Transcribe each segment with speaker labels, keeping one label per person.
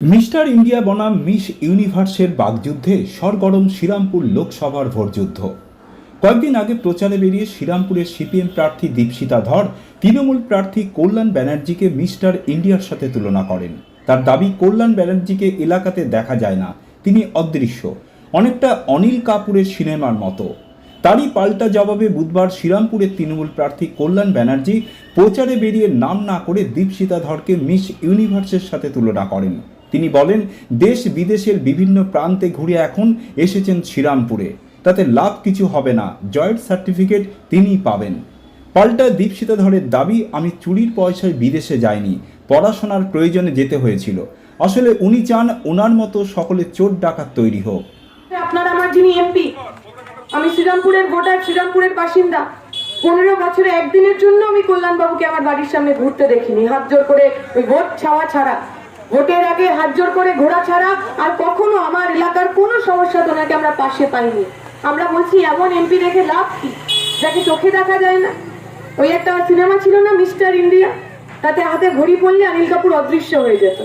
Speaker 1: Mister India বনাম miss ইউনিভার্সের বাগযুদ্ধে সরগরম শ্রীরামপুর লোকসভার ভোটযুদ্ধ। কয়েকদিন আগে প্রচারে বেরিয়ে শ্রীরামপুরের সিপিএম প্রার্থী দীপশিতা ধর তৃণমূল প্রার্থী কল্যাণ ব্যানার্জিকে মিস্টার ইন্ডিয়ার সাথে তুলনা করেন। তার দাবি, কল্যাণ ব্যানার্জিকে এলাকাতে দেখা যায় না, তিনি অদৃশ্য, অনেকটা অনিল কাপুরের সিনেমার মতো। তারই পাল্টা জবাবে বুধবার শ্রীরামপুরের তৃণমূল প্রার্থী কল্যাণ ব্যানার্জি প্রচারে বেরিয়ে নাম না করে দীপশিতা ধরকে মিস ইউনিভার্সের সাথে তুলনা করেন। তিনি বলেন, দেশ বিদেশের বিভিন্ন প্রান্তে ঘুরে এখন এসেছেন শ্রীরামপুরে, তাতে লাভ কিছু হবে না, জয়ের সার্টিফিকেট তিনিই পাবেন। পাল্টা দীপশিতা ধরের দাবি, আমি চুরির পয়সায় বিদেশে যাইনি, পড়াশোনার প্রয়োজনে যেতে হয়েছিল। আসলে উনি চান ওনার মতো সকলে চোর ডাকাত তৈরি হোক।
Speaker 2: আপনারা আমার যিনি এমপি, আমি শ্রীরামপুরের ভোটার, শ্রীরামপুরের বাসিন্দা। 15 বছরে একদিনের জন্য আমি কল্যাণবাবুকে আমার বাড়ির সামনে ঘুরতে দেখিনি, হাত জোর করে ওই ভোট ছাওয়া ছাড়া, ভোটের আগে হাত জোর করে ঘোরা ছাড়া আর কখনো আমার এলাকার কোনো সমস্যা ওনাকে আমরা পাশে পাইনি। আমরা বলছি, এমন এমপি দেখে লাভ কি যাকে চোখে দেখা যায় না? ওই একটা সিনেমা ছিল না মিস্টার ইন্ডিয়া, তাতে হাতে ঘড়ি পড়লে অনিল কাপুর অদৃশ্য হয়ে যেত।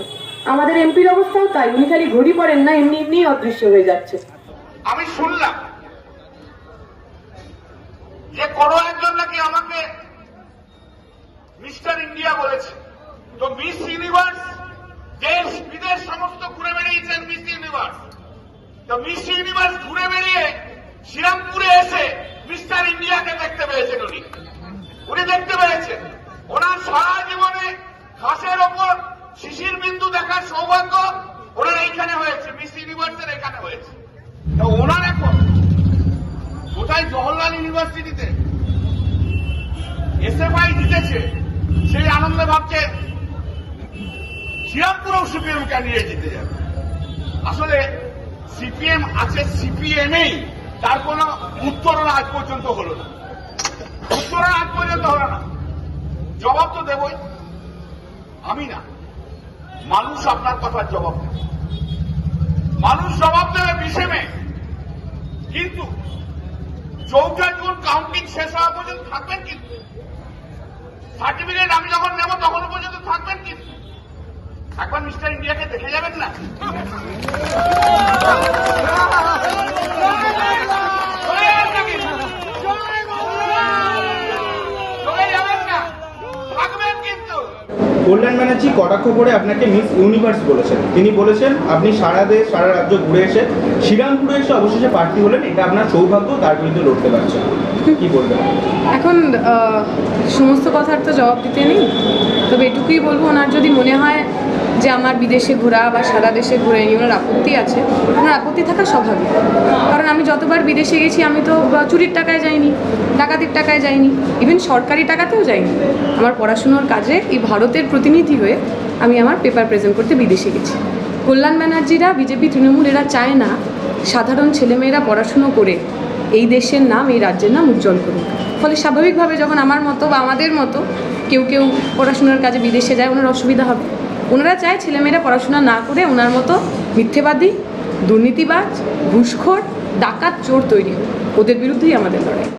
Speaker 2: আমাদের এমপির অবস্থাও তাই, উনি খালি ঘড়ি পড়েন না, এমনি এমনি অদৃশ্য হয়ে যাচ্ছে।
Speaker 3: আমি শুনলাম যে কোনো একজন নাকি আমাকে মিস্টার ইন্ডিয়া বলেছে। তো মিস ইউনিভার্স দেশ বিদেশ সমস্ত ঘুরে বেরিয়েছেন মিস ইউনিভার্স। তো মিস ইউনিভার্স ঘুরে বেরিয়ে শ্রীরামপুরে এসে মিস্টার ইন্ডিয়াকে দেখতে পেয়েছেন। উনি দেখতে পেয়েছেন ওনার সারা জীবনে ঘাসের ওপর শিশির বিন্দু দেখার সৌভাগ্য ওনার এইখানে হয়েছে, মিস ইউনিভার্সের এখানে হয়েছে। তো ওনার এখন কোথায় জওহরলাল ইউনিভার্সিটিতে এসএফআই জিতেছে, সেই আনন্দে ভাবছে শ্রীরামপুরেও সিপিএম কে নিয়ে জিতে যাবে। আসলে সিপিএম আছে সিপিএমই, তার কোন উত্তরণ আজ পর্যন্ত হলো না, উত্তরণ আজ পর্যন্ত হলো না। জবাব তো দেবই, আমি না, মানুষ আপনার কথার জবাব দেবে, মানুষ জবাব দেবে 20 মে। কিন্তু 4 জুন কাউন্টিং শেষ হওয়া পর্যন্ত থাকবেন, কিন্তু সার্টিফিকেট আমি যখন নেব তখন পর্যন্ত থাকবেন। কিন্তু একবার মিস্টার ইন্ডিয়াকে দেখে যাবেন না?
Speaker 4: কল্যাণ ব্যানার্জি কটাক্ষ করে আপনাকে মিস ইউনিভার্স বলেছেন। তিনি বলেছেন আপনি সারা দেশ সারা রাজ্য ঘুরে এসে শ্রীরামপুরে এসে অবশেষে প্রার্থী হলেন, এটা আপনার সৌভাগ্য, তার বিরুদ্ধে লড়তে পারছেন, কি বলবেন?
Speaker 5: এখন সমস্ত কথার তো জবাব দিতে নেই, তবে এটুকুই বলবো, ওনার যদি মনে হয় যে আমার বিদেশে ঘোরা বা সারা দেশে ঘুরে নিয়ে ওনার আপত্তি আছে, ওনার আপত্তি থাকা স্বাভাবিক। কারণ আমি যতবার বিদেশে গেছি আমি তো চুরির টাকায় যাইনি, ডাকাতির টাকায় যাইনি, ইভেন সরকারি টাকাতেও যাইনি। আমার পড়াশুনোর কাজে এই ভারতের প্রতিনিধি হয়ে আমি আমার পেপার প্রেজেন্ট করতে বিদেশে গেছি। কল্যাণ ব্যানার্জিরা, বিজেপি, তৃণমূল এরা চায় না সাধারণ ছেলেমেয়েরা পড়াশুনো করে এই দেশের নাম, এই রাজ্যের নাম উজ্জ্বল করুক। ফলে স্বাভাবিকভাবে যখন আমার মতো বা আমাদের মতো কেউ কেউ পড়াশোনার কাজে বিদেশে যায়, ওনার অসুবিধা হবে। ওনারা চায় ছেলেমেয়েরা পড়াশোনা না করে ওনার মতো মিথ্যেবাদী, দুর্নীতিবাজ, ঘুষখোর, ডাকাত, চোর তৈরি হোক। ওদের বিরুদ্ধেই আমাদের লড়াই।